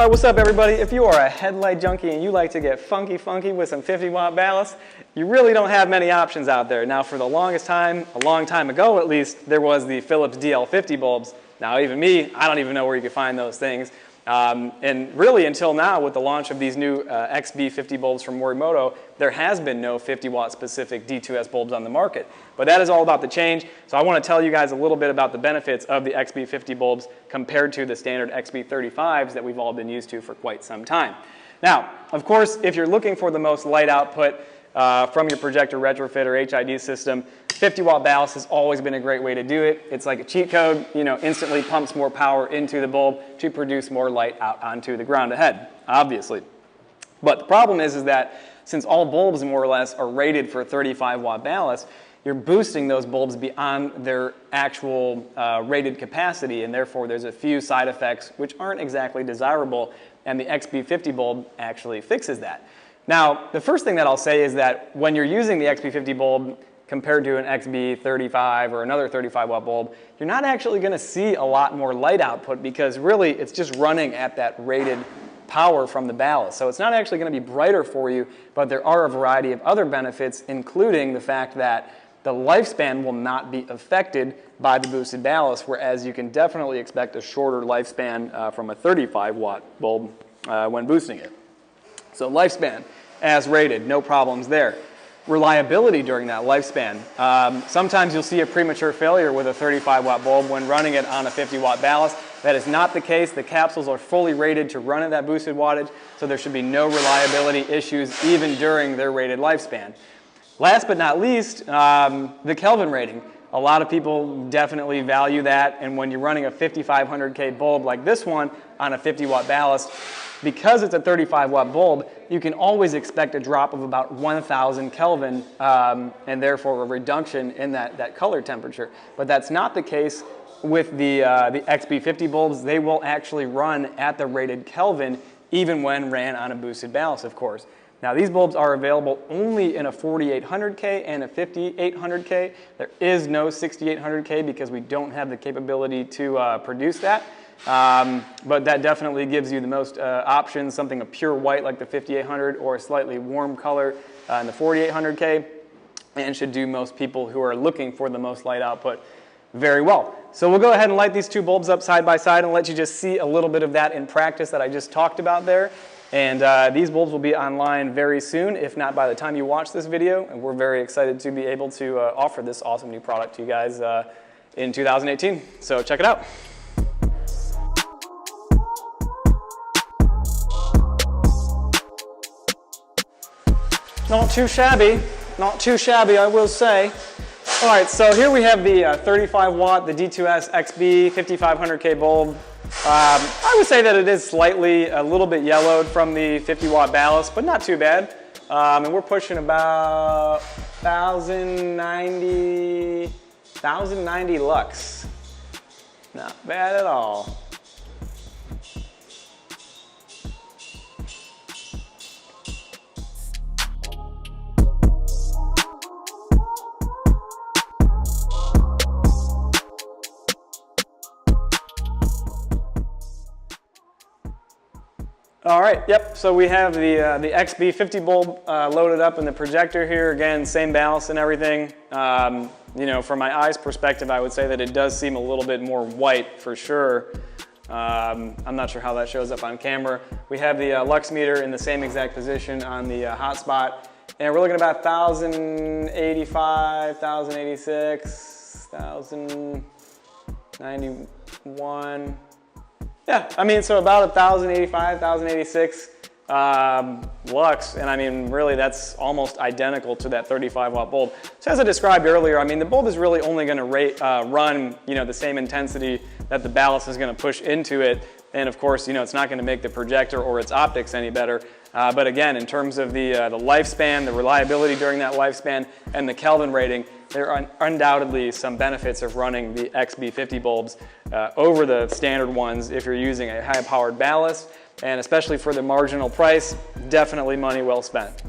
All right, what's up everybody? If you are a headlight junkie and you like to get funky with some 50-watt ballast, you really don't have many options out there. Now for the longest time, a long time ago at least, there was the Philips DL50 bulbs. Now even me, I don't even know where you could find those things. And really until now, with the launch of these new XB50 bulbs from Morimoto, there has been no 50-watt specific D2S bulbs on the market. But that is all about to change. So I want to tell you guys a little bit about the benefits of the XB50 bulbs compared to the standard XB35s that we've all been used to for quite some time. Now, of course, if you're looking for the most light output from your projector retrofit or HID system, 50-watt ballast has always been a great way to do it. It's like a cheat code, instantly pumps more power into the bulb to produce more light out onto the ground ahead, obviously. But the problem is that since all bulbs more or less are rated for 35-watt ballast, you're boosting those bulbs beyond their actual rated capacity, and therefore there's a few side effects which aren't exactly desirable, and the XB50 bulb actually fixes that. Now, the first thing that I'll say is that when you're using the XB50 bulb compared to an XB35 or another 35-watt bulb, you're not actually going to see a lot more light output because really it's just running at that rated power from the ballast. So it's not actually going to be brighter for you, but there are a variety of other benefits, including the fact that the lifespan will not be affected by the boosted ballast, whereas you can definitely expect a shorter lifespan from a 35-watt bulb when boosting it. So lifespan, as rated, no problems there. Reliability during that lifespan. Sometimes you'll see a premature failure with a 35-watt bulb when running it on a 50-watt ballast. That is not the case. The capsules are fully rated to run at that boosted wattage, so there should be no reliability issues even during their rated lifespan. Last but not least, the Kelvin rating. A lot of people definitely value that, and when you're running a 5500K bulb like this one on a 50-watt ballast, because it's a 35-watt bulb, you can always expect a drop of about 1000 Kelvin and therefore a reduction in that color temperature. But that's not the case with the XB50 bulbs. They will actually run at the rated Kelvin even when ran on a boosted ballast, of course. Now these bulbs are available only in a 4800K and a 5800K. There is no 6800K because we don't have the capability to produce that. But that definitely gives you the most options, something a pure white like the 5800 or a slightly warm color in the 4800K, and should do most people who are looking for the most light output very well. So we'll go ahead and light these two bulbs up side by side and let you just see a little bit of that in practice that I just talked about there. And these bulbs will be online very soon, if not by the time you watch this video, and we're very excited to be able to offer this awesome new product to you guys in 2018. So check it out. Not too shabby, I will say. All right, so here we have the 35-watt, the D2S XB 5500K bulb. I would say that it is slightly a little bit yellowed from the 50-watt ballast, but not too bad. And we're pushing about 1090 lux. Not bad at all. All right, yep, so we have the XB50 bulb loaded up in the projector here. Again, same ballast and everything. From my eyes perspective, I would say that it does seem a little bit more white for sure. I'm not sure how that shows up on camera. We have the lux meter in the same exact position on the hotspot. And we're looking at about 1085, 1086, 1091. Yeah, I mean, so about 1085, 1086 lux, and I mean, really that's almost identical to that 35-watt bulb. So as I described earlier, I mean, the bulb is really only going to run, the same intensity that the ballast is going to push into it, and of course, it's not going to make the projector or its optics any better. But again, in terms of the lifespan, the reliability during that lifespan, and the Kelvin rating, there are undoubtedly some benefits of running the XB50 bulbs over the standard ones if you're using a high-powered ballast, and especially for the marginal price, definitely money well spent.